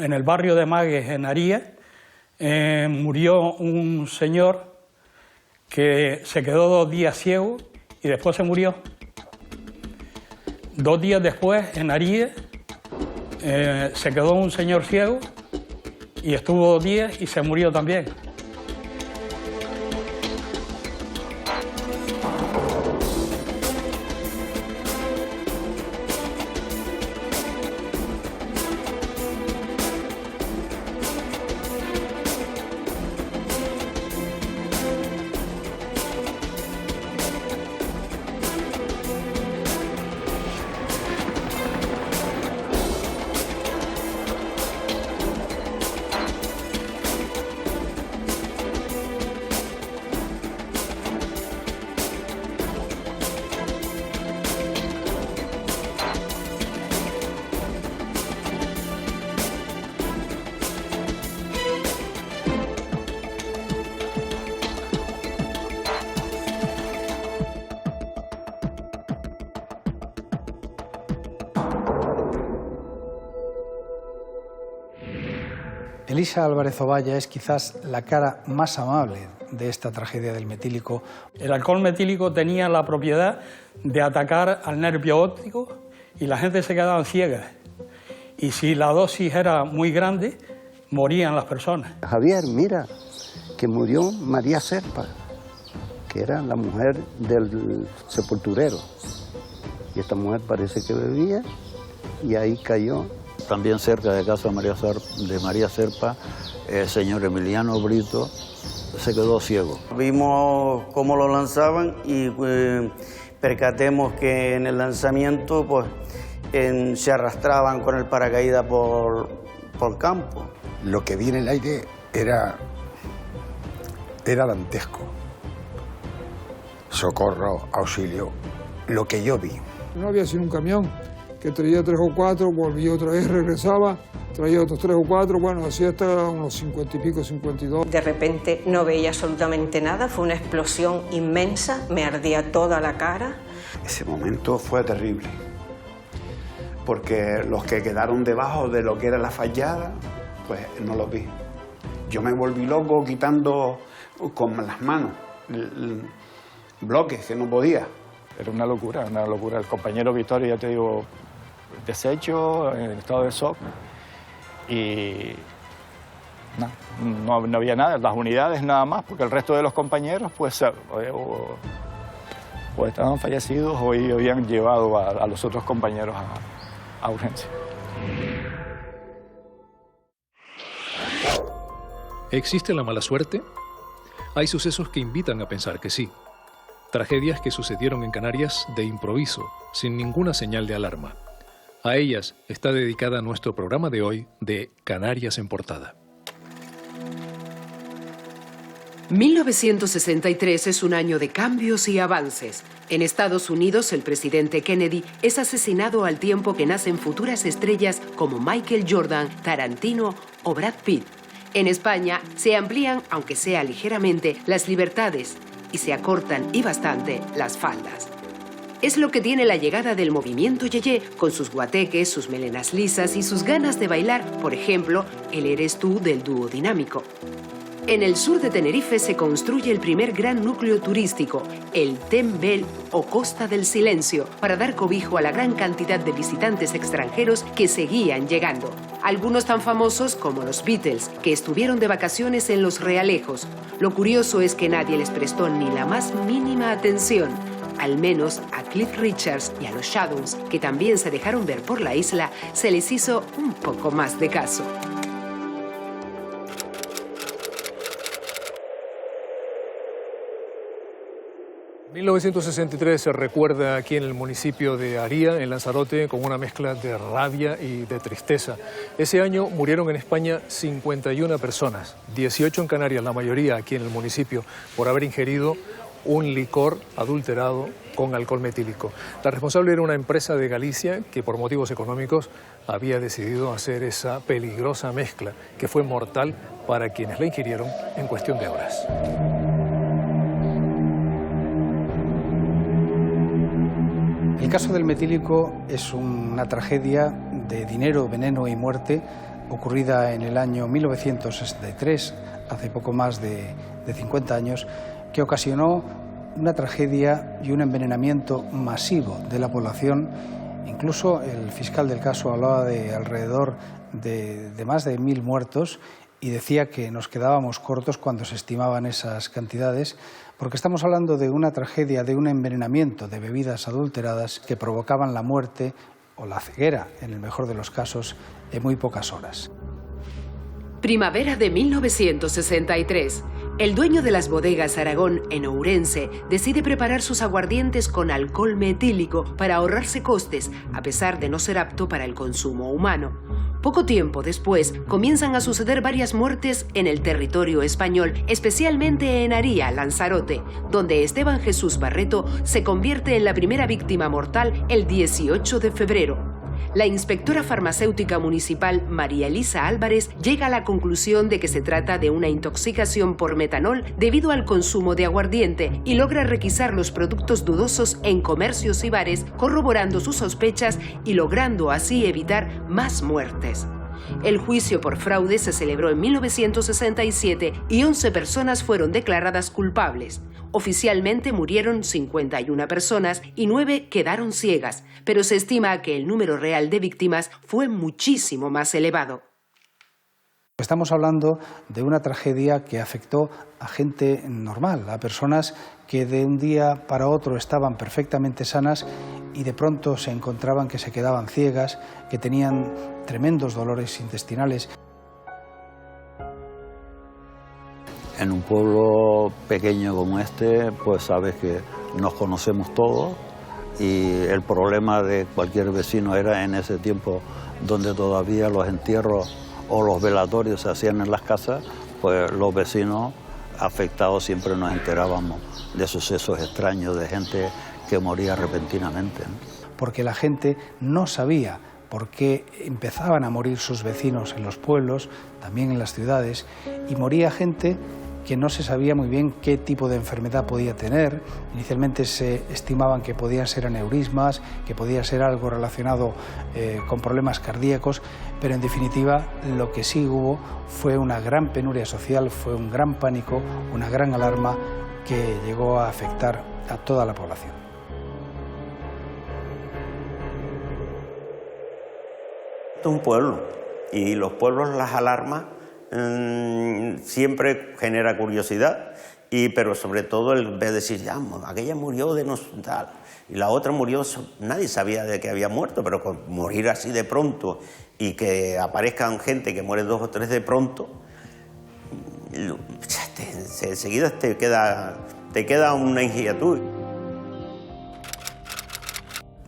En el barrio de Magues, en Aríes, murió un señor que se quedó 2 días ciego y después se murió. 2 días después, en Aríes, se quedó un señor ciego y estuvo 2 días y se murió también. Elisa Álvarez Ovalla es quizás la cara más amable de esta tragedia del metílico. El alcohol metílico tenía la propiedad de atacar al nervio óptico y la gente se quedaba ciega. Y si la dosis era muy grande, morían las personas. Javier, mira, que murió María Serpa, que era la mujer del sepulturero. Y esta mujer parece que bebía y ahí cayó. También cerca de casa de María Serpa, el señor Emiliano Brito se quedó ciego. Vimos cómo lo lanzaban y percatemos que en el lanzamiento pues, se arrastraban con el paracaídas por campo. Lo que vi en el aire era dantesco. Socorro, auxilio, lo que yo vi. No había sido un camión que traía 3 o 4, volvía otra vez, regresaba, traía otros 3 o 4, bueno, así hasta unos 50 y pico, 52. De repente no veía absolutamente nada, fue una explosión inmensa, me ardía toda la cara. Ese momento fue terrible, porque los que quedaron debajo de lo que era la fallada, pues no los vi. Yo me volví loco quitando con las manos bloques que no podía. Era una locura, una locura. El compañero Vittorio, ya te digo, deshecho, en estado de shock. Y no había nada, las unidades nada más, porque el resto de los compañeros pues o estaban fallecidos o habían llevado a los otros compañeros a urgencia. ¿Existe la mala suerte? Hay sucesos que invitan a pensar que sí. Tragedias que sucedieron en Canarias de improviso, sin ninguna señal de alarma. A ellas está dedicada nuestro programa de hoy de Canarias en Portada. 1963 es un año de cambios y avances. En Estados Unidos, el presidente Kennedy es asesinado al tiempo que nacen futuras estrellas como Michael Jordan, Tarantino o Brad Pitt. En España se amplían, aunque sea ligeramente, las libertades y se acortan y bastante las faldas. Es lo que tiene la llegada del movimiento yeye, con sus guateques, sus melenas lisas y sus ganas de bailar, por ejemplo, el Eres tú del dúo dinámico. En el sur de Tenerife se construye el primer gran núcleo turístico, el Tembel o Costa del Silencio, para dar cobijo a la gran cantidad de visitantes extranjeros que seguían llegando. Algunos tan famosos como los Beatles, que estuvieron de vacaciones en Los Realejos. Lo curioso es que nadie les prestó ni la más mínima atención. Al menos a Cliff Richards y a los Shadows, que también se dejaron ver por la isla, se les hizo un poco más de caso. En 1963 se recuerda aquí en el municipio de Aría, en Lanzarote, con una mezcla de rabia y de tristeza. Ese año murieron en España 51 personas, 18 en Canarias, la mayoría aquí en el municipio, por haber ingerido un licor adulterado con alcohol metílico. La responsable era una empresa de Galicia que por motivos económicos había decidido hacer esa peligrosa mezcla que fue mortal para quienes la ingirieron en cuestión de horas. El caso del metílico es una tragedia de dinero, veneno y muerte ocurrida en el año 1963, hace poco más de 50 años, que ocasionó una tragedia y un envenenamiento masivo de la población. Incluso el fiscal del caso hablaba de alrededor de más de 1000 muertos y decía que nos quedábamos cortos cuando se estimaban esas cantidades, porque estamos hablando de una tragedia, de un envenenamiento de bebidas adulteradas que provocaban la muerte o la ceguera, en el mejor de los casos, en muy pocas horas. Primavera de 1963. El dueño de las bodegas Aragón, en Ourense, decide preparar sus aguardientes con alcohol metílico para ahorrarse costes, a pesar de no ser apto para el consumo humano. Poco tiempo después, comienzan a suceder varias muertes en el territorio español, especialmente en Aría, Lanzarote, donde Esteban Jesús Barreto se convierte en la primera víctima mortal el 18 de febrero. La inspectora farmacéutica municipal María Elisa Álvarez llega a la conclusión de que se trata de una intoxicación por metanol debido al consumo de aguardiente y logra requisar los productos dudosos en comercios y bares, corroborando sus sospechas y logrando así evitar más muertes. El juicio por fraude se celebró en 1967 y 11 personas fueron declaradas culpables. Oficialmente murieron 51 personas y 9 quedaron ciegas, pero se estima que el número real de víctimas fue muchísimo más elevado. Estamos hablando de una tragedia que afectó a gente normal, a personas que de un día para otro estaban perfectamente sanas y de pronto se encontraban que se quedaban ciegas, que tenían tremendos dolores intestinales. En un pueblo pequeño como este, pues sabes que nos conocemos todos y el problema de cualquier vecino era en ese tiempo donde todavía los entierros o los velatorios se hacían en las casas, pues los vecinos afectados siempre nos enterábamos de sucesos extraños, de gente que moría repentinamente, ¿no? Porque la gente no sabía por qué empezaban a morir sus vecinos en los pueblos, también en las ciudades, y moría gente que no se sabía muy bien qué tipo de enfermedad podía tener. Inicialmente se estimaban que podían ser aneurismas, que podía ser algo relacionado con problemas cardíacos, pero en definitiva lo que sí hubo fue una gran penuria social, fue un gran pánico, una gran alarma que llegó a afectar a toda la población. Esto es un pueblo y los pueblos, las alarmas siempre genera curiosidad, pero sobre todo el ver decir, ya, aquella murió de tal y la otra murió, nadie sabía de que había muerto, pero con morir así de pronto y que aparezcan gente que muere 2 o 3 de pronto, enseguida te queda una inquietud.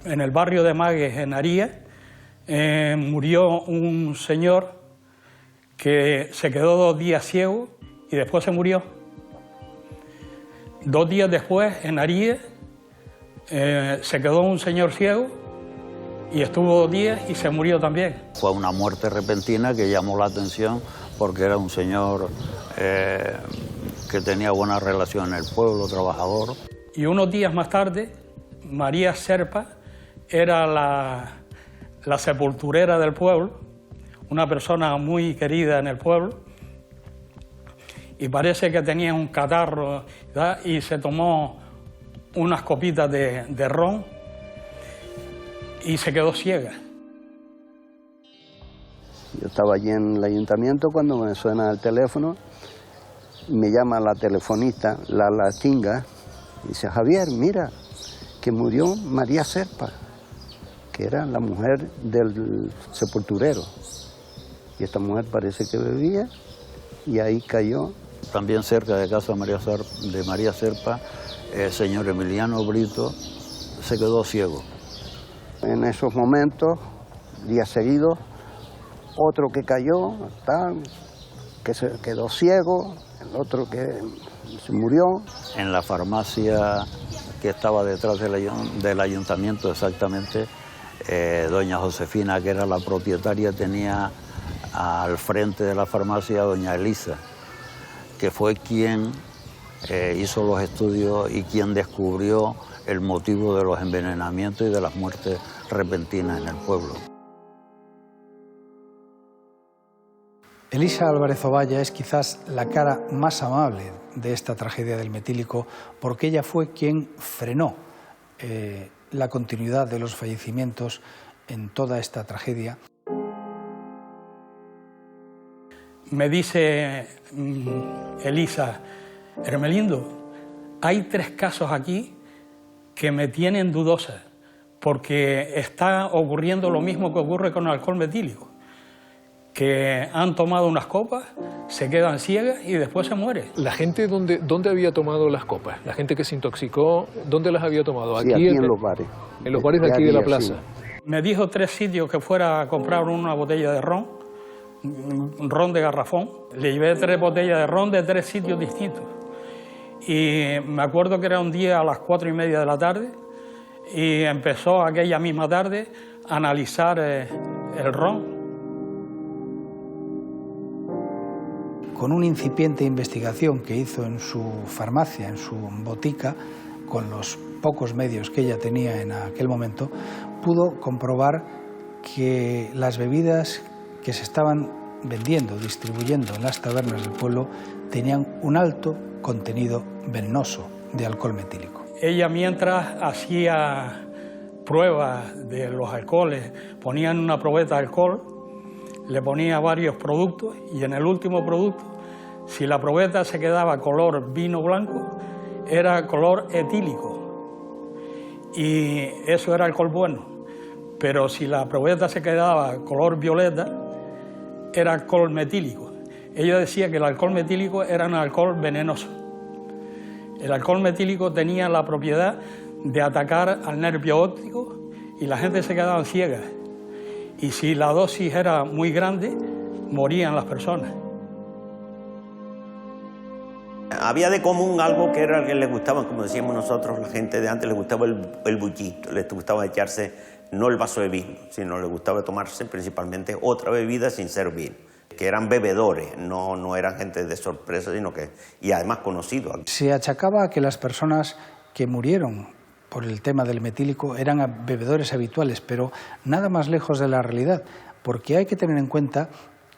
En el barrio de Magues, en Aría, murió un señor que se quedó 2 días ciego y después se murió. 2 días después, en Aría, se quedó un señor ciego y estuvo 2 días y se murió también. Fue una muerte repentina que llamó la atención porque era un señor que tenía buena relación en el pueblo, trabajador. Y unos días más tarde, María Serpa era la sepulturera del pueblo, una persona muy querida en el pueblo, y parece que tenía un catarro, ¿verdad? Y se tomó unas copitas de ron y se quedó ciega. Yo estaba allí en el ayuntamiento cuando me suena el teléfono, me llama la telefonista, la chinga, y dice, Javier, mira, que murió María Serpa, que era la mujer del sepulturero. Y esta mujer parece que bebía y ahí cayó. También cerca de casa de María Serpa, el señor Emiliano Brito se quedó ciego. En esos momentos, días seguidos, otro que cayó, que se quedó ciego, el otro que se murió. En la farmacia que estaba detrás del ayuntamiento exactamente, doña Josefina, que era la propietaria, tenía al frente de la farmacia a doña Elisa, que fue quien hizo los estudios y quien descubrió el motivo de los envenenamientos y de las muertes repentinas en el pueblo. Elisa Álvarez Ovalla es quizás la cara más amable de esta tragedia del metílico, porque ella fue quien frenó la continuidad de los fallecimientos en toda esta tragedia. Me dice Elisa: Hermelindo, hay 3 casos aquí que me tienen dudosa, porque está ocurriendo lo mismo que ocurre con el alcohol metílico, que han tomado unas copas, se quedan ciegas y después se muere. ¿La gente dónde había tomado las copas? ¿La gente que se intoxicó, dónde las había tomado? Sí, aquí en los bares. En los bares de aquí de la plaza. Sí. Me dijo 3 sitios que fuera a comprar una botella de ron, un ron de garrafón. Le llevé 3 botellas de ron de 3 sitios distintos. Y me acuerdo que era un día a las 4:30 de la tarde y empezó aquella misma tarde a analizar el ron. Con una incipiente investigación que hizo en su farmacia, en su botica, con los pocos medios que ella tenía en aquel momento, pudo comprobar que las bebidas que se estaban vendiendo, distribuyendo en las tabernas del pueblo, tenían un alto contenido venenoso de alcohol metílico. Ella, mientras hacía pruebas de los alcoholes, ponía en una probeta de alcohol, le ponía varios productos y en el último producto, si la probeta se quedaba color vino blanco, era color etílico y eso era alcohol bueno. Pero si la probeta se quedaba color violeta, era alcohol metílico. Ella decía que el alcohol metílico era un alcohol venenoso. El alcohol metílico tenía la propiedad de atacar al nervio óptico y la gente se quedaba ciega. Y si la dosis era muy grande, morían las personas. Había de común algo que era que les gustaba, como decíamos nosotros, la gente de antes, les gustaba el bullito, les gustaba echarse no el vaso de vino, sino les gustaba tomarse principalmente otra bebida sin ser vino, que eran bebedores, no eran gente de sorpresa, sino que, y además conocidos. Se achacaba a que las personas que murieron por el tema del metílico eran bebedores habituales, pero nada más lejos de la realidad, porque hay que tener en cuenta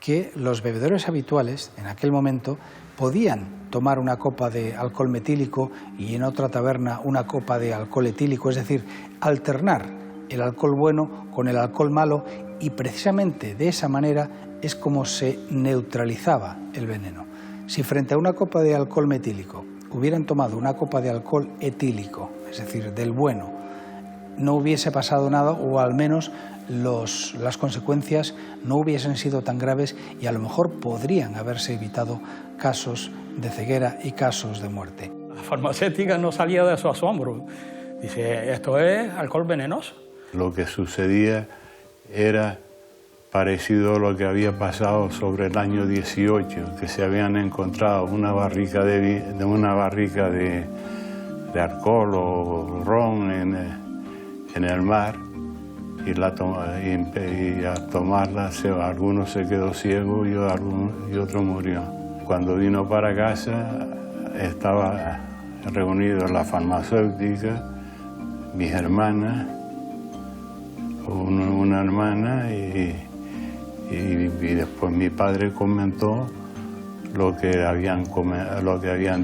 que los bebedores habituales en aquel momento podían tomar una copa de alcohol metílico y en otra taberna una copa de alcohol etílico, es decir, alternar el alcohol bueno con el alcohol malo, y precisamente de esa manera es como se neutralizaba el veneno. Si frente a una copa de alcohol metílico hubieran tomado una copa de alcohol etílico, es decir, del bueno, no hubiese pasado nada, o al menos las consecuencias no hubiesen sido tan graves y a lo mejor podrían haberse evitado casos de ceguera y casos de muerte. La farmacéutica no salía de su asombro. Dice, esto es alcohol venenoso. Lo que sucedía era parecido a lo que había pasado sobre el año 18, que se habían encontrado una barrica de alcohol o ron en el mar, y al tomarla alguno se quedó ciego y otro murió. Cuando vino para casa estaba reunido la farmacéutica, mis hermanas, una hermana y después mi padre comentó lo que habían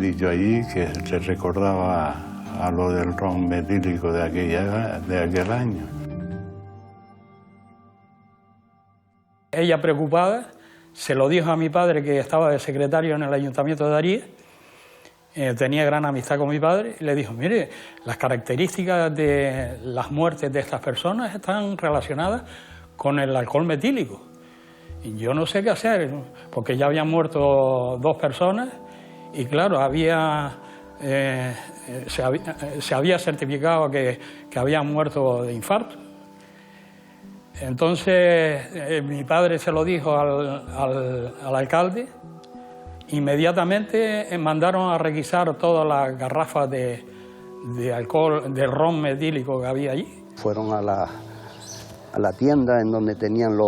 dicho allí, que le recordaba a lo del ron metílico de aquel año. Ella, preocupada, se lo dijo a mi padre, que estaba de secretario en el Ayuntamiento de Darío, tenía gran amistad con mi padre, y le dijo, mire, las características de las muertes de estas personas están relacionadas con el alcohol metílico. Y yo no sé qué hacer, porque ya habían muerto 2 personas y claro, se había certificado que habían muerto de infarto. Entonces mi padre se lo dijo al alcalde. Inmediatamente mandaron a requisar todas las garrafas de alcohol, de ron metílico que había allí. Fueron a la tienda en donde tenían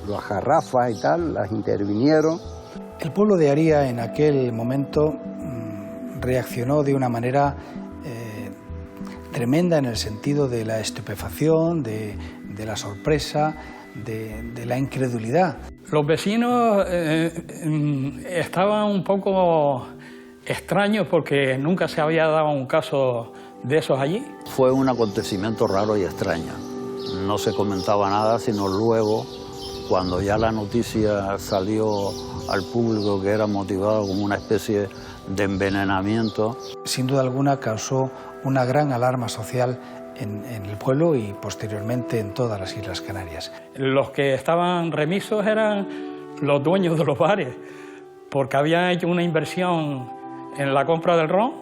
las garrafas y tal, las intervinieron. El pueblo de Aría en aquel momento reaccionó de una manera tremenda, en el sentido de la estupefacción, de la sorpresa, de la incredulidad. Los vecinos estaban un poco extraños porque nunca se había dado un caso de esos allí. Fue un acontecimiento raro y extraño. No se comentaba nada, sino luego, cuando ya la noticia salió al público, que era motivado como una especie de envenenamiento. Sin duda alguna causó una gran alarma social en el pueblo y posteriormente en todas las Islas Canarias. Los que estaban remisos eran los dueños de los bares, porque habían hecho una inversión en la compra del ron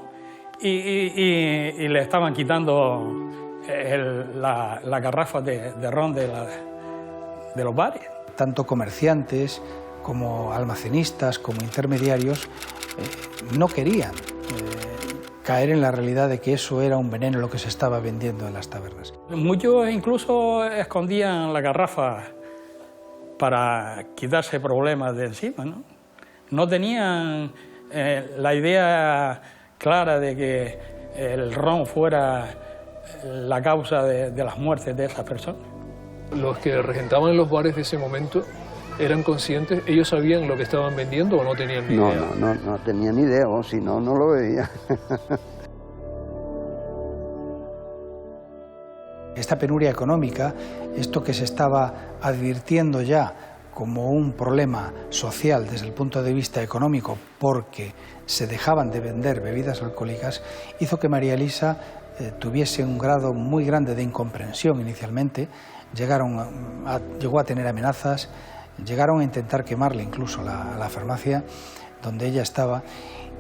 y le estaban quitando las garrafas de ron de los bares. Tanto comerciantes como almacenistas, como intermediarios, no querían caer en la realidad de que eso era un veneno lo que se estaba vendiendo en las tabernas. Muchos incluso escondían la garrafa para quitarse problemas de encima, ¿no? No tenían la idea clara de que el ron fuera la causa de las muertes de esas personas. Los que regentaban los bares de ese momento eran conscientes, ellos sabían lo que estaban vendiendo o no tenían ni idea. No tenía ni idea, o si no, no lo veía. Esta penuria económica, esto que se estaba advirtiendo ya como un problema social desde el punto de vista económico porque se dejaban de vender bebidas alcohólicas, hizo que María Elisa tuviese un grado muy grande de incomprensión inicialmente. Llegó a tener amenazas, llegaron a intentar quemarle incluso la farmacia donde ella estaba,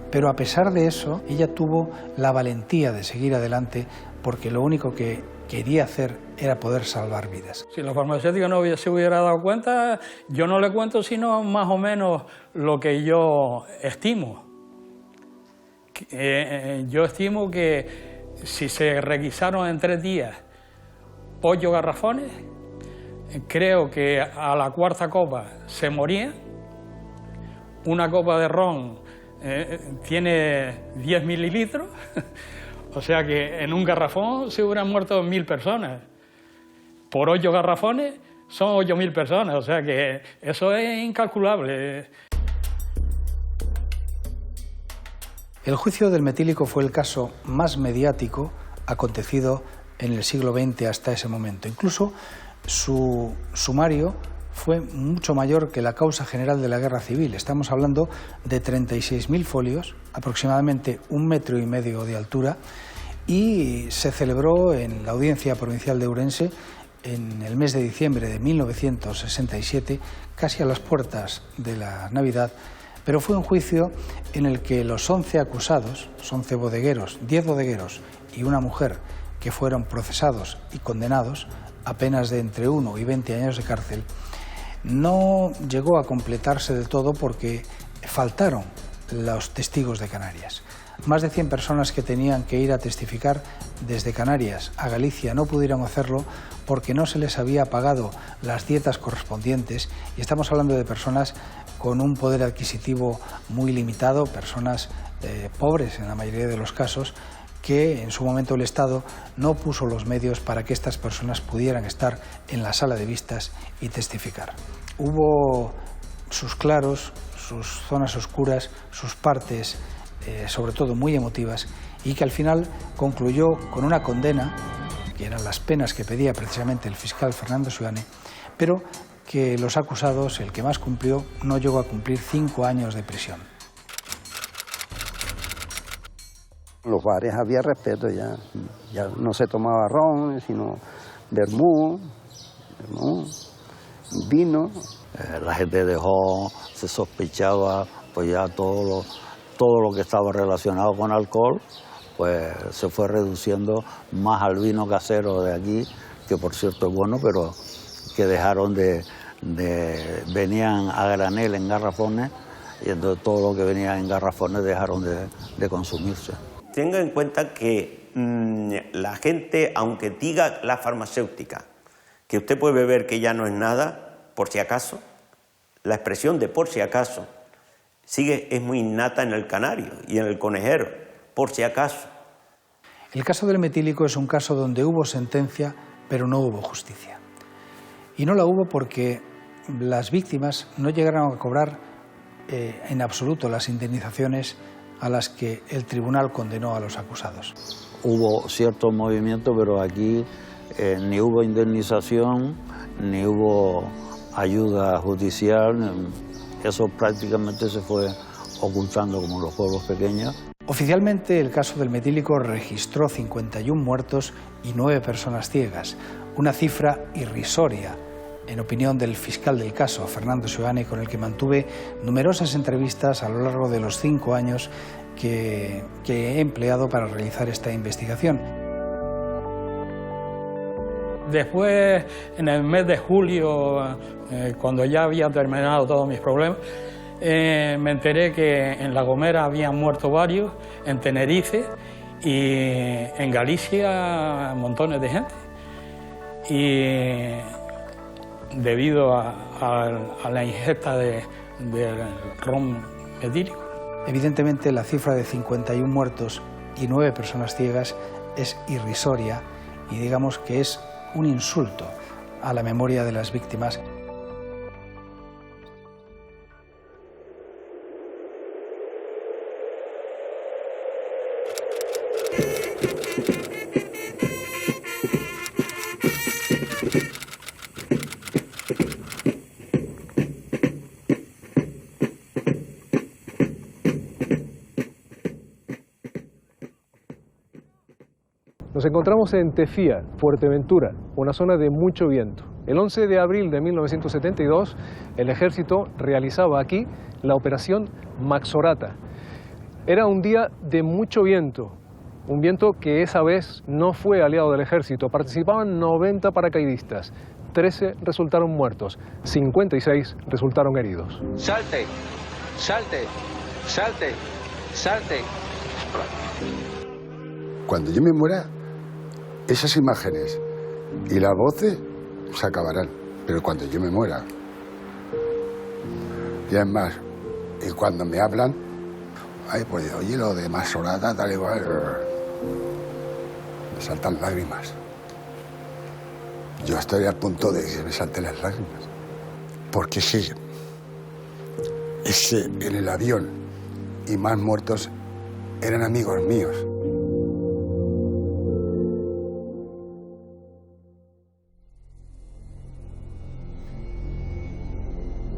pero a pesar de eso ella tuvo la valentía de seguir adelante porque lo único que quería hacer era poder salvar vidas. Si la farmacéutica no se hubiera dado cuenta, yo no le cuento sino más o menos lo que yo estimo. Yo estimo que si se requisaron en 3 días 8 garrafones, creo que a la 4ª copa se moría. Una copa de ron tiene 10 mililitros, o sea que en un garrafón se hubieran muerto 1000 personas. Por 8 garrafones son 8000 personas, o sea que eso es incalculable. El juicio del metílico fue el caso más mediático acontecido en el siglo XX hasta ese momento. Incluso su sumario fue mucho mayor que la causa general de la guerra civil. Estamos hablando de 36.000 folios, aproximadamente 1,5 metros de altura, y se celebró en la Audiencia Provincial de Ourense en el mes de diciembre de 1967, casi a las puertas de la Navidad, pero fue un juicio en el que los 11 acusados, 11 bodegueros, 10 bodegueros y una mujer que fueron procesados y condenados a penas de entre 1 y 20 años de cárcel, no llegó a completarse del todo porque faltaron los testigos de Canarias. Más de 100 personas que tenían que ir a testificar desde Canarias a Galicia no pudieron hacerlo porque no se les había pagado las dietas correspondientes, y estamos hablando de personas con un poder adquisitivo muy limitado, personas pobres en la mayoría de los casos, que en su momento el Estado no puso los medios para que estas personas pudieran estar en la sala de vistas y testificar. Hubo sus claros, sus zonas oscuras, sus partes sobre todo muy emotivas, y que al final concluyó con una condena, que eran las penas que pedía precisamente el fiscal Fernando Suane, pero que los acusados, el que más cumplió, no llegó a cumplir 5 años de prisión. En los bares había respeto ya no se tomaba ron, sino vermú, vino. La gente se sospechaba, pues ya todo lo que estaba relacionado con alcohol, pues se fue reduciendo más al vino casero de aquí, que por cierto es bueno, pero que dejaron venían a granel en garrafones, y entonces todo lo que venía en garrafones dejaron de consumirse. Tenga en cuenta que la gente, aunque diga la farmacéutica que usted puede beber que ya no es nada, por si acaso, la expresión de por si acaso es muy innata en el canario y en el conejero, por si acaso. El caso del metílico es un caso donde hubo sentencia, pero no hubo justicia. Y no la hubo porque las víctimas no llegaron a cobrar en absoluto las indemnizaciones a las que el tribunal condenó a los acusados. Hubo cierto movimiento, pero aquí ni hubo indemnización, ni hubo ayuda judicial. Eso prácticamente se fue ocultando como los pueblos pequeños. Oficialmente, el caso del metílico registró 51 muertos y 9 personas ciegas, una cifra irrisoria, en opinión del fiscal del caso, Fernando Seoane, con el que mantuve numerosas entrevistas a lo largo de los 5 años que he empleado para realizar esta investigación. Después, en el mes de julio, cuando ya había terminado todos mis problemas, me enteré que en La Gomera habían muerto varios, en Tenerife y en Galicia montones de gente. Y debido a la ingesta de ron metílico. Evidentemente, la cifra de 51 muertos y 9 personas ciegas es irrisoria y digamos que es un insulto a la memoria de las víctimas. Nos encontramos en Tefía, Fuerteventura, una zona de mucho viento. El 11 de abril de 1972, el ejército realizaba aquí la operación Maxorata. Era un día de mucho viento, un viento que esa vez no fue aliado del ejército. Participaban 90 paracaidistas, 13 resultaron muertos, 56 resultaron heridos. Salte, salte, salte, salte. Cuando yo me muera, esas imágenes y las voces se acabarán, pero cuando yo me muera, y es más, y cuando me hablan, ay, pues oye, lo de Maxorata, tal y cual, me saltan lágrimas. Yo estoy al punto de que me salten las lágrimas, porque sí, ese en el avión y más muertos eran amigos míos.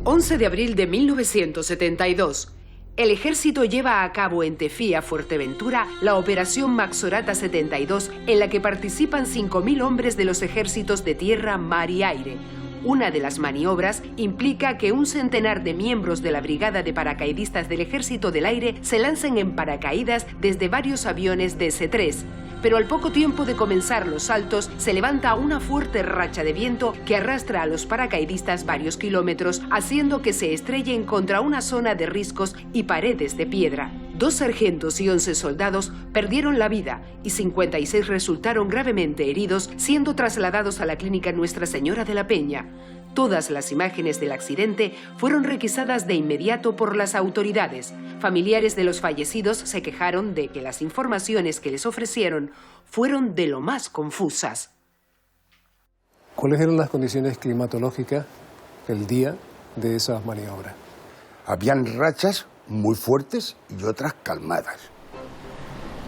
11 de abril de 1972. El ejército lleva a cabo en Tefía, Fuerteventura, la operación Maxorata 72, en la que participan 5.000 hombres de los ejércitos de tierra, mar y aire. Una de las maniobras implica que un centenar de miembros de la Brigada de Paracaidistas del Ejército del Aire se lancen en paracaídas desde varios aviones DC-3. Pero al poco tiempo de comenzar los saltos, se levanta una fuerte racha de viento que arrastra a los paracaidistas varios kilómetros, haciendo que se estrellen contra una zona de riscos y paredes de piedra. 2 sargentos y 11 soldados perdieron la vida y 56 resultaron gravemente heridos, siendo trasladados a la clínica Nuestra Señora de la Peña. Todas las imágenes del accidente fueron requisadas de inmediato por las autoridades. Familiares de los fallecidos se quejaron de que las informaciones que les ofrecieron fueron de lo más confusas. ¿Cuáles eran las condiciones climatológicas el día de esas maniobras? Habían rachas muy fuertes y otras calmadas.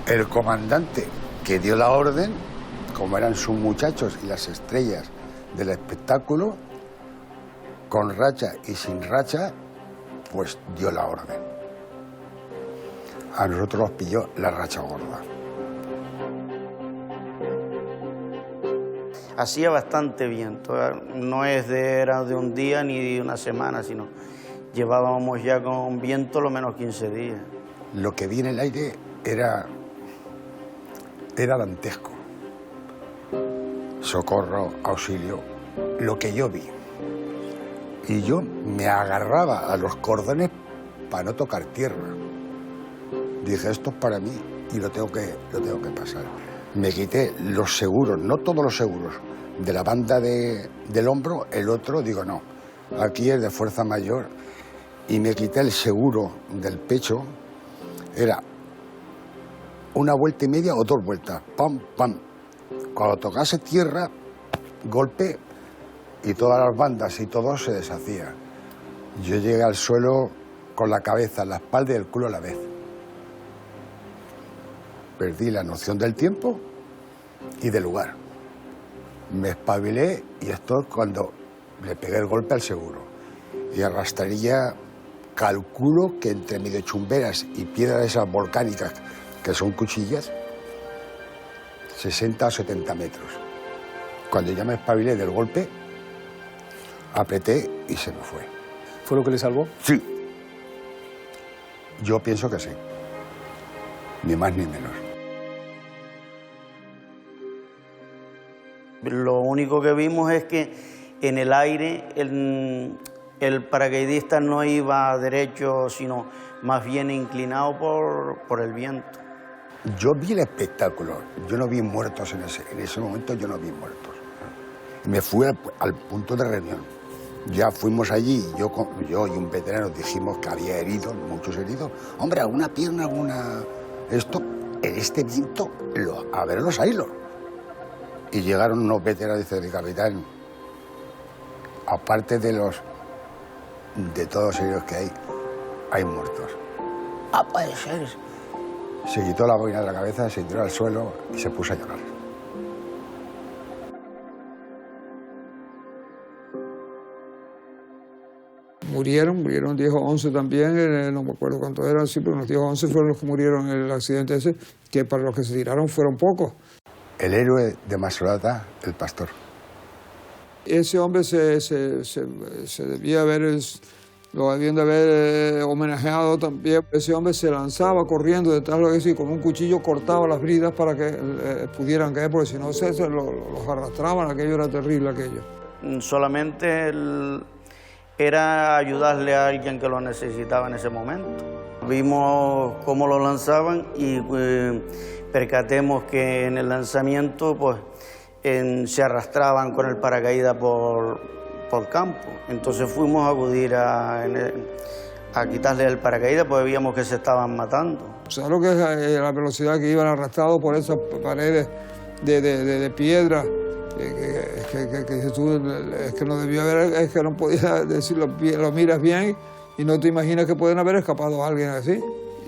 El comandante que dio la orden, como eran sus muchachos y las estrellas del espectáculo, con racha y sin racha, pues dio la orden. A nosotros nos pilló la racha gorda. Hacía bastante viento, no era de un día ni de una semana, sino llevábamos ya con viento lo menos 15 días. Lo que vi en el aire era dantesco. Socorro, auxilio, lo que yo vi. Y yo me agarraba a los cordones para no tocar tierra. Dije, esto es para mí y lo tengo que pasar. Me quité los seguros, no todos los seguros, de la banda del hombro, el otro, digo, no, aquí es de fuerza mayor, y me quité el seguro del pecho, era una vuelta y media o 2 vueltas, pam, pam. Cuando tocase tierra, golpe y todas las bandas y todo se deshacía. Yo llegué al suelo con la cabeza, la espalda y el culo a la vez. Perdí la noción del tiempo y del lugar. Me espabilé y esto es cuando le pegué el golpe al seguro. Y arrastraría, calculo que entre medio chumberas y piedras esas volcánicas, que son cuchillas, 60 o 70 metros. Cuando ya me espabilé del golpe, apreté y se me fue. ¿Fue lo que le salvó? Sí. Yo pienso que sí. Ni más ni menos. Lo único que vimos es que en el aire el paracaidista no iba derecho, sino más bien inclinado por el viento. Yo vi el espectáculo, yo no vi muertos en ese momento, yo no vi muertos. Me fui al punto de reunión. Ya fuimos allí, yo y un veterano dijimos que había heridos, muchos heridos. Hombre, alguna pierna, alguna... Esto, en este viento, a ver los hilos. Y llegaron unos veteranos y dicen, capitán, aparte de todos los heridos que hay muertos. Ah, puede ser. Se quitó la boina de la cabeza, se tiró al suelo y se puso a llorar. Murieron 10 o 11 también, no me acuerdo cuántos eran, sí, pero unos 10 o 11 fueron los que murieron en el accidente ese, que para los que se tiraron fueron pocos. El héroe de Masolata, el pastor. Ese hombre se debía haber, lo debían de haber homenajeado también. Ese hombre se lanzaba corriendo detrás de lo que decía, con un cuchillo cortaba las bridas para que pudieran caer, porque si no los arrastraban, aquello era terrible aquello. Solamente era ayudarle a alguien que lo necesitaba en ese momento. Vimos cómo lo lanzaban y percatemos que en el lanzamiento pues, se arrastraban con el paracaídas por campo. Entonces fuimos a acudir a quitarle el paracaídas porque veíamos que se estaban matando. ¿Sabes lo que es la velocidad que iban arrastrados por esas paredes de piedra? Es que no debió haber, es que no podía decirlo, lo miras bien y no te imaginas que pueden haber escapado a alguien así.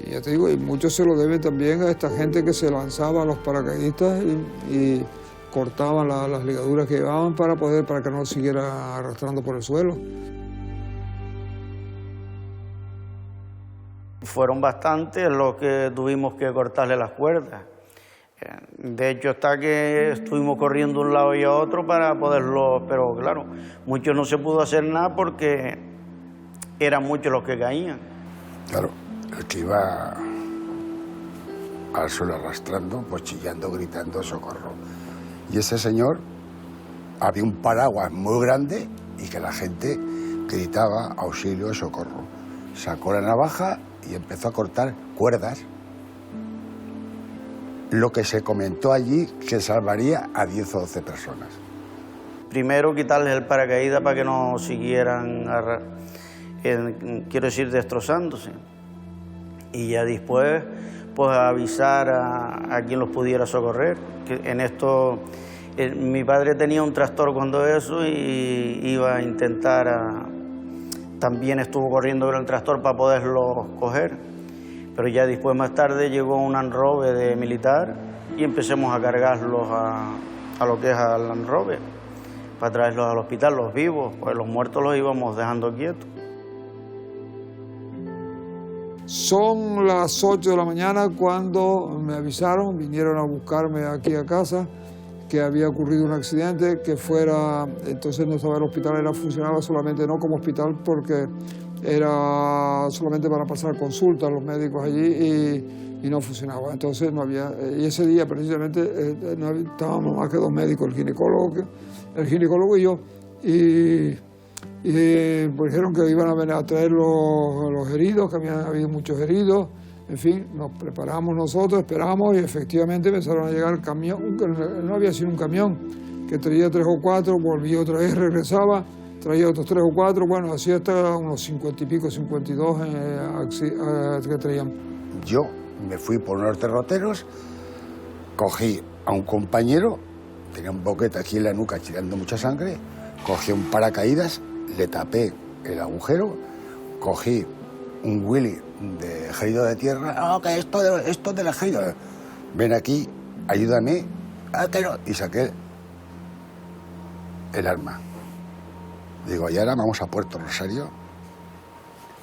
Y ya te digo, y mucho se lo debe también a esta gente que se lanzaba a los paracaidistas y cortaban las ligaduras que llevaban para que no siguiera arrastrando por el suelo. Fueron bastantes los que tuvimos que cortarle las cuerdas. De hecho, hasta que estuvimos corriendo de un lado y a otro para poderlo, pero claro, mucho no se pudo hacer nada porque eran muchos los que caían. Claro, el que iba al suelo arrastrando, pues chillando, gritando, socorro. Y ese señor, había un paraguas muy grande y que la gente gritaba auxilio, socorro. Sacó la navaja y empezó a cortar cuerdas. Lo que se comentó allí que salvaría a 10 o 12 personas. Primero quitarles el paracaídas para que no siguieran, quiero decir, destrozándose. Y ya después, pues avisar a quien los pudiera socorrer. Que en esto, mi padre tenía un tractor cuando eso y iba a intentar, también estuvo corriendo con el tractor para poderlos coger. Pero ya después, más tarde, llegó un Land Rover de militar y empecemos a cargarlos a lo que es al Land Rover, para traerlos al hospital, los vivos, pues los muertos los íbamos dejando quietos. Son las 8 de la mañana cuando me avisaron, vinieron a buscarme aquí a casa, que había ocurrido un accidente, que fuera, entonces no estaba el hospital, funcionaba solamente no como hospital porque era solamente para pasar consultas los médicos allí y no funcionaba. Entonces no había, y ese día precisamente no estábamos más que 2 médicos, el ginecólogo y yo, y pues dijeron que iban a venir a traer los heridos, que había habido muchos heridos. En fin, nos preparamos nosotros, esperamos y efectivamente empezaron a llegar el camión, que no había sido un camión, que traía 3 o 4, volvía otra vez, regresaba, traía otros 3 o 4, bueno, así hasta unos 50 y pico, 52 que traían. Yo me fui por unos derroteros, cogí a un compañero, tenía un boquete aquí en la nuca tirando mucha sangre, Cogí un paracaídas, le tapé el agujero, cogí un Willy de gerido de tierra, que esto de la gerido, ven aquí, ayúdame, y saqué el arma. Digo, y ahora vamos a Puerto Rosario,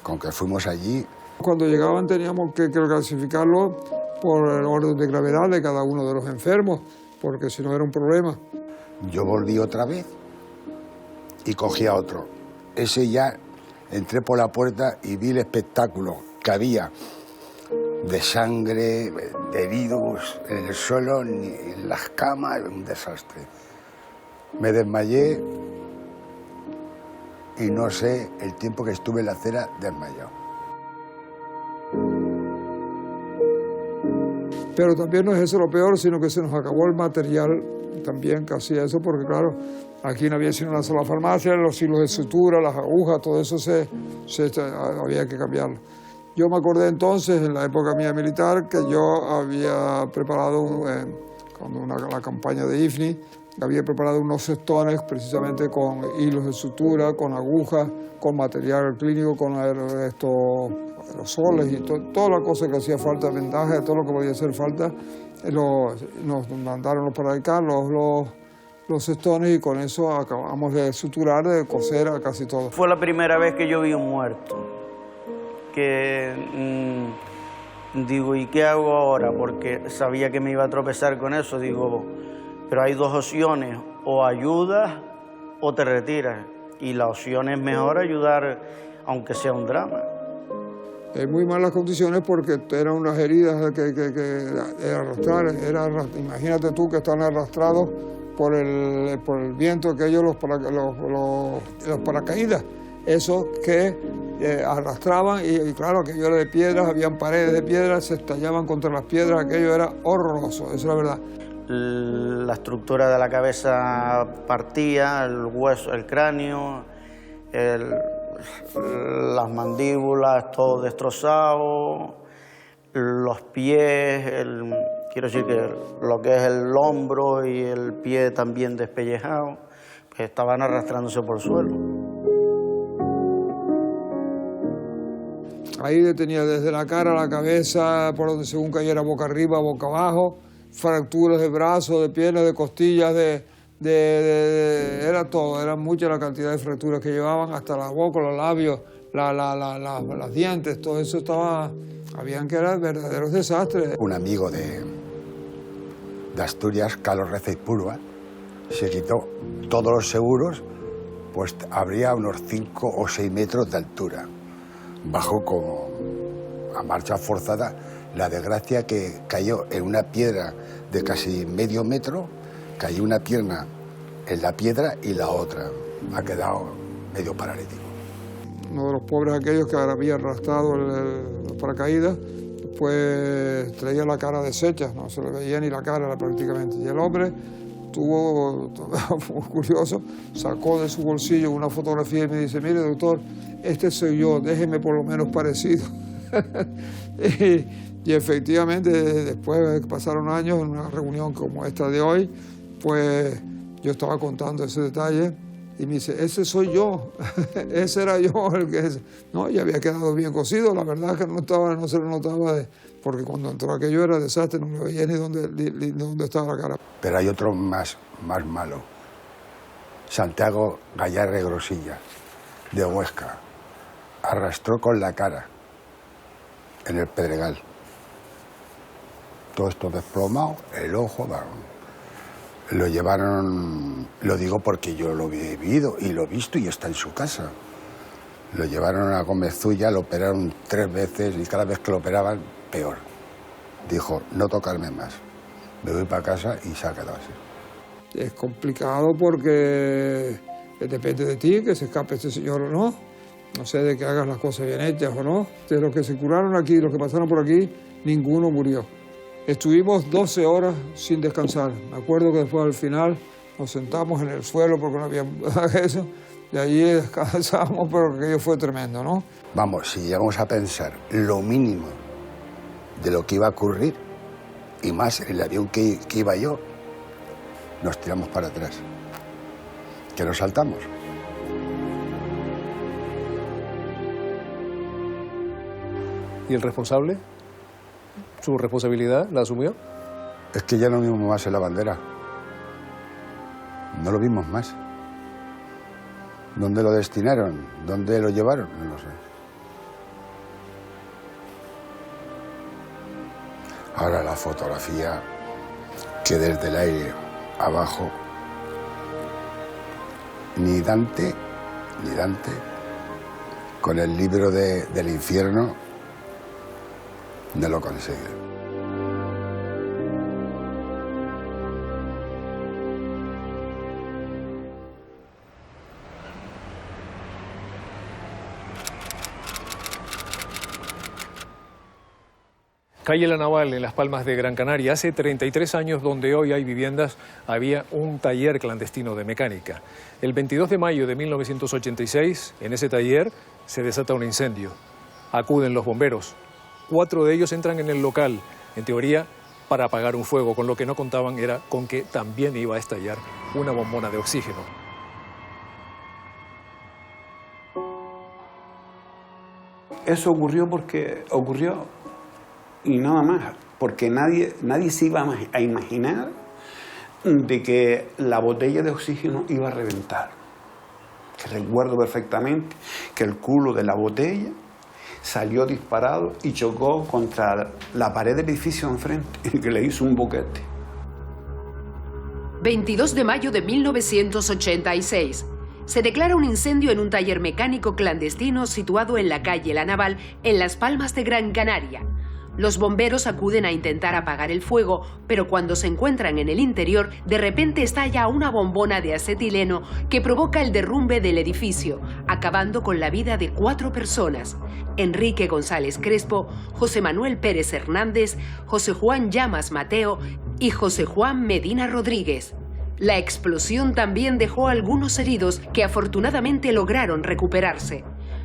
con que fuimos allí. Cuando llegaban teníamos que clasificarlo por el orden de gravedad de cada uno de los enfermos, porque si no era un problema. Yo volví otra vez y cogí a otro. Ese ya entré por la puerta y vi el espectáculo que había de sangre, de heridos en el suelo, en las camas, un desastre. Me desmayé y no sé el tiempo que estuve en la acera desmayado. Pero también no es eso lo peor, sino que se nos acabó el material también que hacía eso, porque claro, aquí no había sino una sola farmacia, los hilos de sutura, las agujas, todo eso había que cambiarlo. Yo me acordé entonces, en la época mía militar, que yo había preparado, cuando la campaña de IFNI, había preparado unos cestones precisamente con hilos de sutura, con agujas, con material clínico, con aerosoles y toda la cosa que hacía falta, vendajes, todo lo que podía hacer falta. Nos mandaron para acá los cestones y con eso acabamos de suturar, de coser a casi todo. Fue la primera vez que yo vi un muerto, que digo, ¿y qué hago ahora? Porque sabía que me iba a tropezar con eso, digo, pero hay dos opciones, o ayudas o te retiras, y la opción es mejor ayudar, aunque sea un drama. En muy malas condiciones porque eran unas heridas que arrastrar, imagínate tú que están arrastrados por el viento, aquellos los paracaídas, esos que arrastraban y claro, aquello era de piedras, habían paredes de piedras, se estallaban contra las piedras, aquello era horroroso, eso es la verdad. La estructura de la cabeza partía, el hueso, el cráneo, las mandíbulas, todo destrozado, los pies, quiero decir que lo que es el hombro y el pie también despellejado, pues estaban arrastrándose por el suelo. Ahí tenía desde la cara a la cabeza, por donde según cayera boca arriba, boca abajo, fracturas de brazos, de piernas, de costillas, era todo, era mucha la cantidad de fracturas que llevaban, hasta la boca, los labios, los dientes, todo eso habían que eran verdaderos desastres. Un amigo de Asturias, Carlos Reza y Purva, se quitó todos los seguros, pues habría unos 5 o 6 metros de altura. Bajó como a marcha forzada, la desgracia que cayó en una piedra de casi medio metro, cayó una pierna en la piedra y la otra ha quedado medio paralítico. Uno de los pobres aquellos que había arrastrado los paracaídas, pues traía la cara deshecha, no se le veía ni la cara prácticamente. Y el hombre tuvo, curioso, sacó de su bolsillo una fotografía y me dice, mire doctor, este soy yo, déjeme por lo menos parecido. Y efectivamente, después que pasaron años, en una reunión como esta de hoy, pues yo estaba contando ese detalle y me dice, ese soy yo, ese era yo el que... No, y había quedado bien cosido, la verdad es que no se lo notaba, porque cuando entró aquello era desastre, no me veía ni dónde estaba la cara. Pero hay otro más malo, Santiago Gallarre Grosilla, de Huesca, arrastró con la cara en el Pedregal. Todo esto desplomado, el ojo, lo llevaron, lo digo porque yo lo he vivido y lo he visto y está en su casa. Lo llevaron a Gomezulla, lo operaron 3 veces y cada vez que lo operaban, peor. Dijo, no tocarme más, me voy para casa y se ha quedado así. Es complicado porque depende de ti que se escape este señor o no. No sé de que hagas las cosas bien hechas o no. De los que se curaron aquí, los que pasaron por aquí, ninguno murió. Estuvimos 12 horas sin descansar. Me acuerdo que después al final nos sentamos en el suelo porque no había eso. Y allí descansamos, pero aquello fue tremendo, ¿no? Vamos, si llegamos a pensar lo mínimo de lo que iba a ocurrir, y más en el avión que iba yo, nos tiramos para atrás. que nos saltamos. ¿Y el responsable? ¿Su responsabilidad la asumió? Es que ya no vimos más en la bandera. No lo vimos más. ¿Dónde lo destinaron? ¿Dónde lo llevaron? No lo sé. Ahora la fotografía que desde el aire abajo ni Dante con el libro del infierno no lo consigue. Calle La Naval, en Las Palmas de Gran Canaria. Hace 33 años, donde hoy hay viviendas, había un taller clandestino de mecánica. El 22 de mayo de 1986, en ese taller, se desata un incendio. Acuden los bomberos. 4 de ellos entran en el local, en teoría, para apagar un fuego. Con lo que no contaban era con que también iba a estallar una bombona de oxígeno. Eso ocurrió porque ocurrió y nada más, porque nadie se iba a imaginar de que la botella de oxígeno iba a reventar. Que recuerdo perfectamente que el culo de la botella salió disparado y chocó contra la pared del edificio enfrente, que le hizo un boquete. 22 de mayo de 1986. Se declara un incendio en un taller mecánico clandestino situado en la calle La Naval, en Las Palmas de Gran Canaria. Los bomberos acuden a intentar apagar el fuego, pero cuando se encuentran en el interior, de repente estalla una bombona de acetileno que provoca el derrumbe del edificio, acabando con la vida de 4 personas: Enrique González Crespo, José Manuel Pérez Hernández, José Juan Llamas Mateo y José Juan Medina Rodríguez. La explosión también dejó algunos heridos que afortunadamente lograron recuperarse.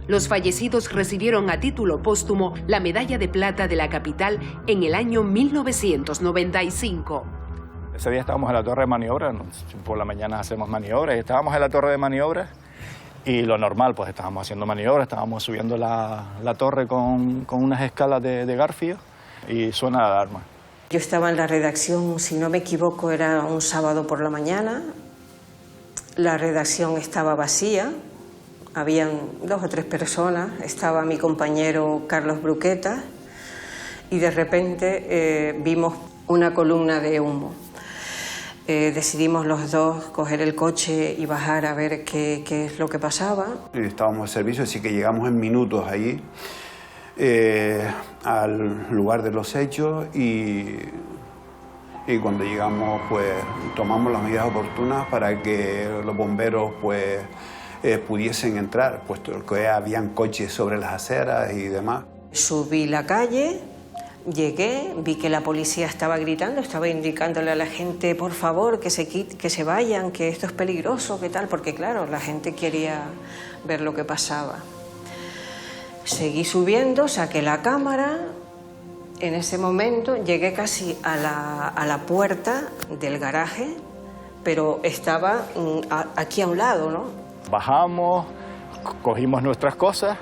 Los fallecidos recibieron a título póstumo la medalla de plata de la capital en el año 1995. Ese día estábamos en la torre de maniobras, por la mañana hacemos maniobras, y estábamos en la torre de maniobras y lo normal, pues estábamos haciendo maniobras, estábamos subiendo la torre con unas escalas de garfio y suena la alarma. Yo estaba en la redacción, si no me equivoco, era un sábado por la mañana. La redacción estaba vacía, habían 2 o 3 personas, estaba mi compañero Carlos Bruqueta y de repente vimos una columna de humo. Decidimos los dos coger el coche y bajar a ver qué es lo que pasaba. Estábamos de servicio, así que llegamos en minutos allí al lugar de los hechos y cuando llegamos pues tomamos las medidas oportunas para que los bomberos pues pudiesen entrar, puesto que habían coches sobre las aceras y demás. Subí la calle, llegué, vi que la policía estaba gritando, estaba indicándole a la gente, por favor, que se vayan, que esto es peligroso, que tal, porque claro, la gente quería ver lo que pasaba. Seguí subiendo, saqué la cámara. En ese momento llegué casi a la puerta del garaje, pero estaba aquí a un lado, ¿no? Bajamos, cogimos nuestras cosas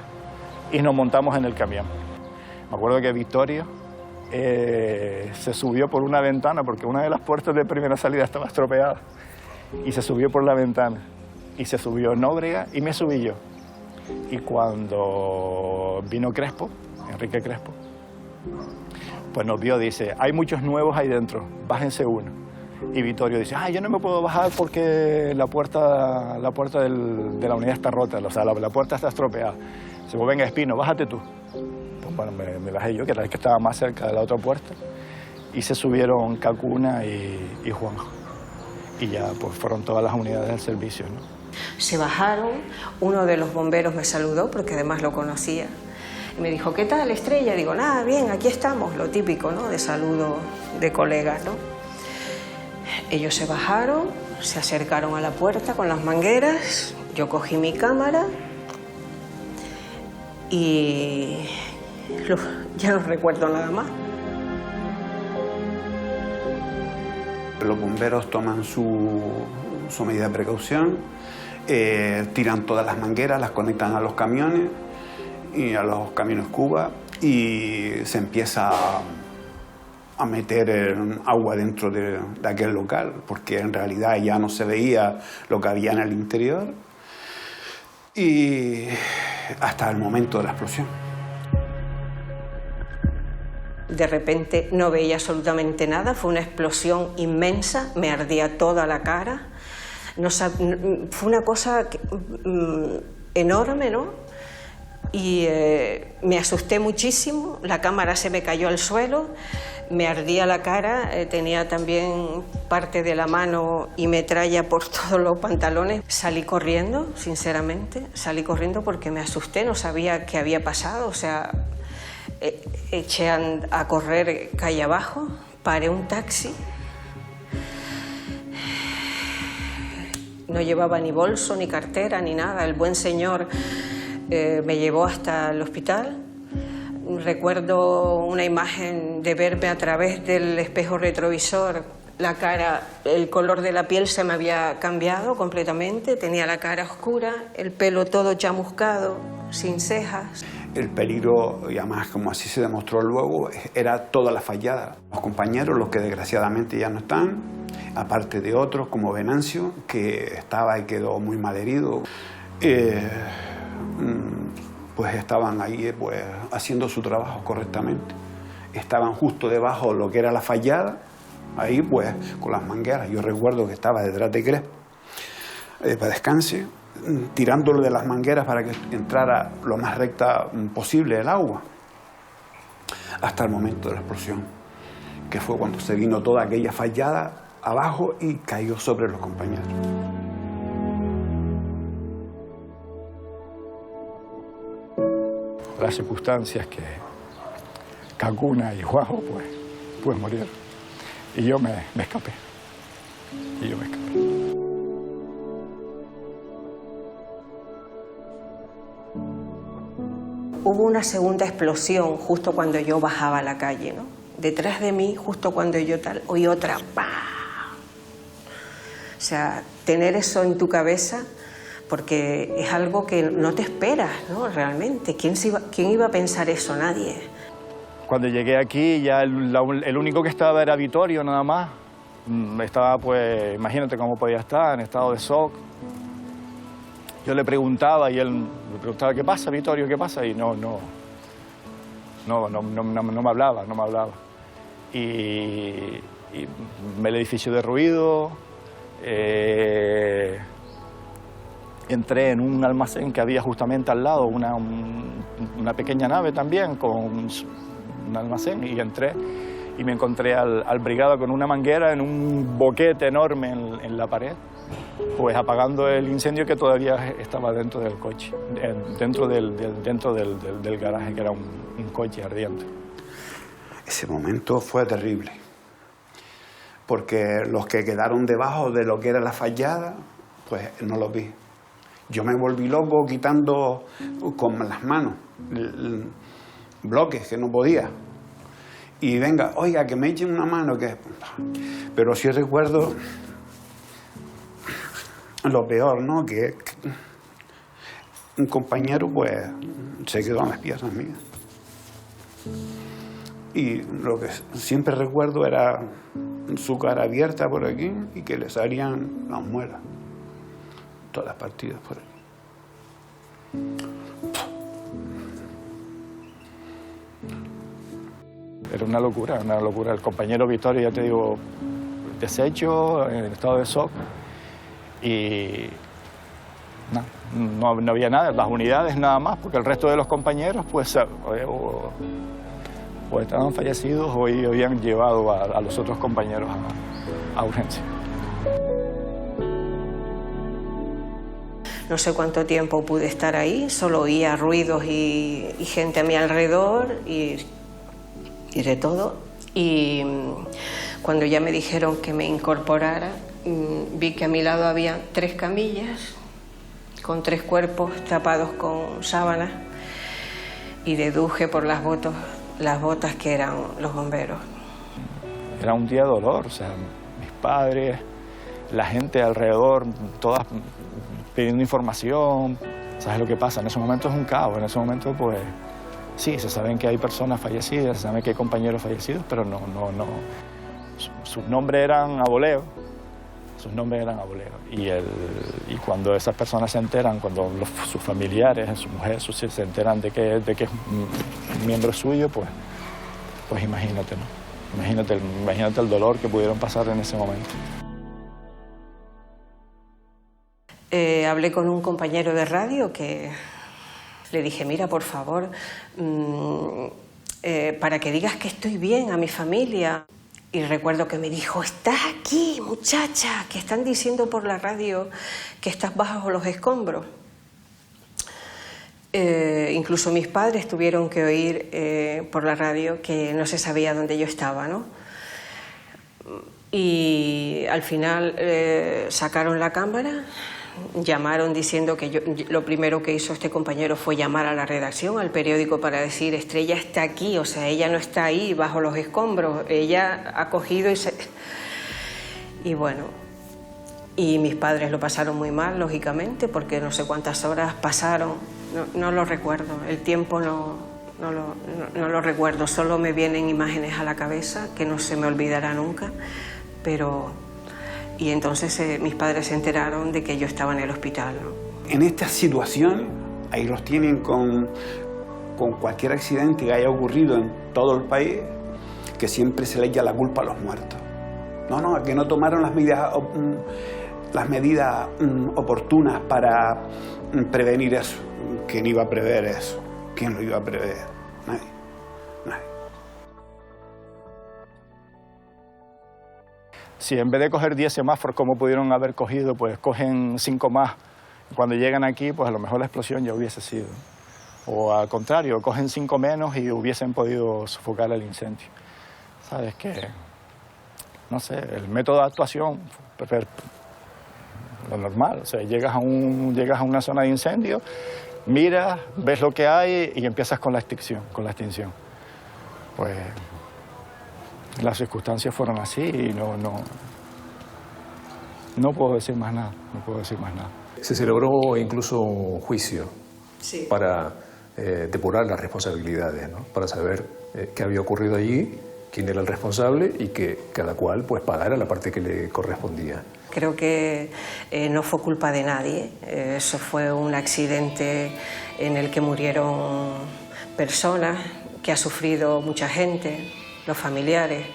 y nos montamos en el camión. Me acuerdo que Victorio se subió por una ventana porque una de las puertas de primera salida estaba estropeada y se subió por la ventana y se subió Nóbrega y me subí yo. Y cuando vino Crespo, Enrique Crespo, pues nos vio, dice, hay muchos nuevos ahí dentro, bájense uno. Y Vittorio dice, yo no me puedo bajar porque la puerta de la unidad está rota, o sea, la puerta está estropeada. Dice, pues venga, Espino, bájate tú. Pues bueno, me bajé yo, que era el que estaba más cerca de la otra puerta, y se subieron Cacuna y Juanjo. Y ya pues fueron todas las unidades del servicio, ¿no? Se bajaron, uno de los bomberos me saludó, porque además lo conocía, y me dijo, ¿qué tal, Estrella? Digo, nada, bien, aquí estamos, lo típico, ¿no?, de saludo de colegas, ¿no? Ellos se bajaron, se acercaron a la puerta con las mangueras, yo cogí mi cámara y ya no recuerdo nada más. Los bomberos toman su medida de precaución, tiran todas las mangueras, las conectan a los camiones y a los camiones Cuba y se empieza a meter agua dentro de aquel local, porque en realidad ya no se veía lo que había en el interior, y hasta el momento de la explosión. De repente no veía absolutamente nada, fue una explosión inmensa, me ardía toda la cara, fue una cosa enorme, ¿no? Y me asusté muchísimo, la cámara se me cayó al suelo, me ardía la cara, tenía también parte de la mano y metralla por todos los pantalones. Salí corriendo, sinceramente, salí corriendo porque me asusté, no sabía qué había pasado, o sea, eché a correr calle abajo, paré un taxi, no llevaba ni bolso, ni cartera, ni nada, el buen señor me llevó hasta el hospital. Recuerdo una imagen de verme a través del espejo retrovisor, la cara, el color de la piel se me había cambiado completamente, tenía la cara oscura, el pelo todo chamuscado, sin cejas. El peligro, y además como así se demostró luego, era toda la fallada. Los compañeros, los que desgraciadamente ya no están, aparte de otros como Venancio, que estaba y quedó muy mal herido, pues estaban ahí pues, haciendo su trabajo correctamente. Estaban justo debajo de lo que era la fallada, ahí pues con las mangueras. Yo recuerdo que estaba detrás de Crespo, para descanse, tirándolo de las mangueras para que entrara lo más recta posible el agua, hasta el momento de la explosión, que fue cuando se vino toda aquella fallada abajo y cayó sobre los compañeros. Las circunstancias que Cacuna y Juajo pues murieron. Y yo me escapé. Hubo una segunda explosión justo cuando yo bajaba a la calle, ¿no? Detrás de mí, justo cuando yo oí otra, ¡pah! O sea, tener eso en tu cabeza, porque es algo que no te esperas, ¿no? Realmente, ¿quién iba a pensar eso? Nadie. Cuando llegué aquí, ya el único que estaba era Vittorio, nada más. Estaba, pues, imagínate cómo podía estar, en estado de shock. Yo le preguntaba y él me preguntaba, ¿qué pasa, Vittorio? ¿Qué pasa? Y no me hablaba. Y el edificio de ruido, entré en un almacén que había justamente al lado, una pequeña nave también con un almacén, y entré y me encontré al brigada con una manguera en un boquete enorme en la pared, pues apagando el incendio que todavía estaba dentro del coche, dentro del garaje, que era un coche ardiente. Ese momento fue terrible, porque los que quedaron debajo de lo que era la fallada, pues no los vi. Yo me volví loco quitando con las manos bloques que no podía. Y venga, oiga, que me echen una mano. Pero sí recuerdo lo peor, ¿no? Que un compañero pues se quedó en las piernas mías. Y lo que siempre recuerdo era su cara abierta por aquí y que le salían las muelas. Todas las partidas por aquí. Era una locura. El compañero Vittorio, ya te digo, deshecho, en estado de shock. Y no había nada, las unidades nada más, porque el resto de los compañeros pues o estaban fallecidos o habían llevado a los otros compañeros a urgencia. No sé cuánto tiempo pude estar ahí, solo oía ruidos y gente a mi alrededor y de todo. Y cuando ya me dijeron que me incorporara, vi que a mi lado había 3 camillas con 3 cuerpos tapados con sábanas y deduje por las botas que eran los bomberos. Era un día de dolor, o sea, mis padres, la gente alrededor, todas pidiendo información. ¿Sabes lo que pasa? En ese momento es un caos, en ese momento pues sí, se saben que hay personas fallecidas, se saben que hay compañeros fallecidos, pero no. Sus nombres eran a voleo, y cuando esas personas se enteran, cuando sus familiares, sus mujeres, se enteran de que es un miembro suyo, pues imagínate, ¿no? Imagínate el dolor que pudieron pasar en ese momento. Hablé con un compañero de radio que le dije, mira, por favor, para que digas que estoy bien a mi familia. Y recuerdo que me dijo, estás aquí, muchacha, que están diciendo por la radio que estás bajo los escombros. Incluso mis padres tuvieron que oír por la radio que no se sabía dónde yo estaba, ¿no? Y al final sacaron la cámara, llamaron diciendo que lo primero que hizo este compañero fue llamar a la redacción, al periódico, para decir, Estrella está aquí, o sea, ella no está ahí bajo los escombros, ella ha cogido y bueno, y mis padres lo pasaron muy mal, lógicamente, porque no sé cuántas horas pasaron, no lo recuerdo, el tiempo no lo recuerdo, solo me vienen imágenes a la cabeza que no se me olvidará nunca, pero... Y entonces mis padres se enteraron de que yo estaba en el hospital, ¿no? En esta situación, ahí los tienen con cualquier accidente que haya ocurrido en todo el país, que siempre se le echa la culpa a los muertos. No, que no tomaron las medidas oportunas para prevenir eso. ¿Quién iba a prever eso? ¿Quién lo iba a prever? Nadie. Si en vez de coger 10 semáforos como pudieron haber cogido, pues cogen 5 más. Cuando llegan aquí, pues a lo mejor la explosión ya hubiese sido. O al contrario, cogen 5 menos y hubiesen podido sofocar el incendio. ¿Sabes qué? No sé, el método de actuación, lo normal. O sea, llegas a una zona de incendio, miras, ves lo que hay y empiezas con la extinción. Pues... las circunstancias fueron así y no puedo decir más nada, Se celebró incluso un juicio para depurar las responsabilidades, ¿no? Para saber qué había ocurrido allí, quién era el responsable y que cada cual pues pagara la parte que le correspondía. Creo que no fue culpa de nadie, eso fue un accidente en el que murieron personas, que ha sufrido mucha gente, los familiares.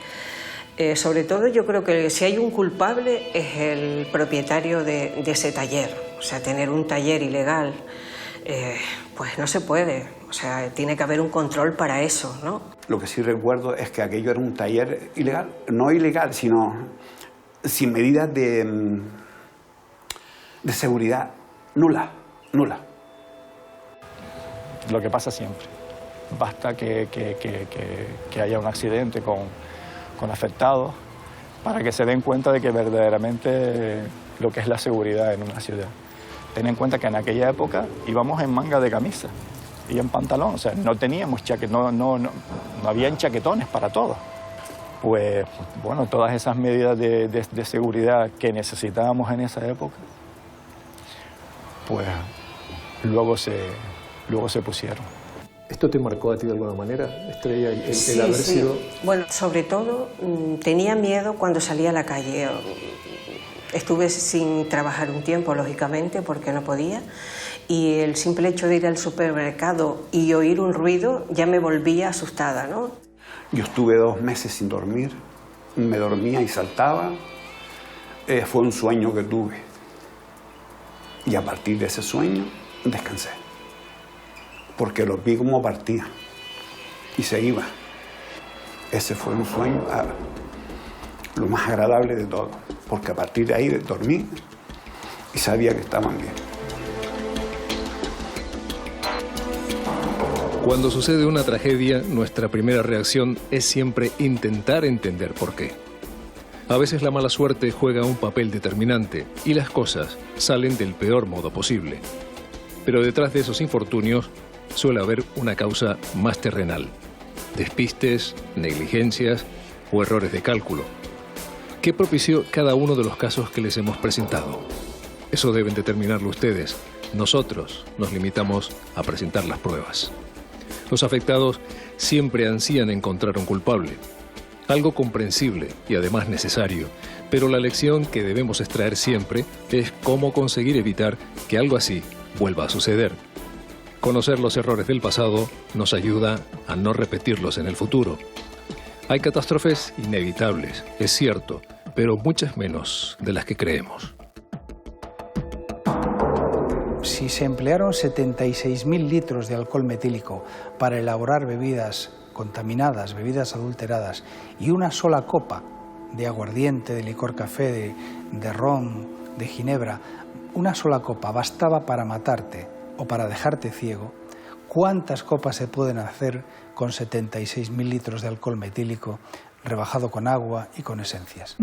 Sobre todo yo creo que si hay un culpable es el propietario de ese taller. O sea, tener un taller ilegal, pues no se puede. O sea, tiene que haber un control para eso, ¿no? Lo que sí recuerdo es que aquello era un taller ilegal. No ilegal, sino sin medidas de seguridad nula. Lo que pasa siempre. Basta que haya un accidente con afectados para que se den cuenta de que verdaderamente lo que es la seguridad en una ciudad. Ten en cuenta que en aquella época íbamos en manga de camisa y en pantalón, o sea, no teníamos no habían chaquetones para todos. Pues bueno, todas esas medidas de seguridad que necesitábamos en esa época, pues luego se pusieron. ¿Esto te marcó a ti de alguna manera, Estrella, el haber sido...? Bueno, sobre todo tenía miedo cuando salía a la calle. Estuve sin trabajar un tiempo, lógicamente, porque no podía. Y el simple hecho de ir al supermercado y oír un ruido ya me volvía asustada, ¿no? Yo estuve 2 meses sin dormir. Me dormía y saltaba. Fue un sueño que tuve. Y a partir de ese sueño descansé. Porque los vi como partían y se iban. Ese fue un sueño lo más agradable de todo, porque a partir de ahí dormí y sabía que estaban bien. Cuando sucede una tragedia, nuestra primera reacción es siempre intentar entender por qué. A veces la mala suerte juega un papel determinante y las cosas salen del peor modo posible. Pero detrás de esos infortunios suele haber una causa más terrenal: despistes, negligencias o errores de cálculo. ¿Qué propició cada uno de los casos que les hemos presentado? Eso deben determinarlo ustedes. Nosotros nos limitamos a presentar las pruebas. Los afectados siempre ansían encontrar un culpable. Algo comprensible y además necesario, pero la lección que debemos extraer siempre es cómo conseguir evitar que algo así vuelva a suceder. Conocer los errores del pasado nos ayuda a no repetirlos en el futuro. Hay catástrofes inevitables, es cierto, pero muchas menos de las que creemos. Si se emplearon 76.000 litros de alcohol metílico para elaborar bebidas contaminadas, bebidas adulteradas, y una sola copa de aguardiente, de licor café, de ron, de ginebra, una sola copa bastaba para matarte o para dejarte ciego, ¿cuántas copas se pueden hacer con 76.000 litros de alcohol metílico rebajado con agua y con esencias?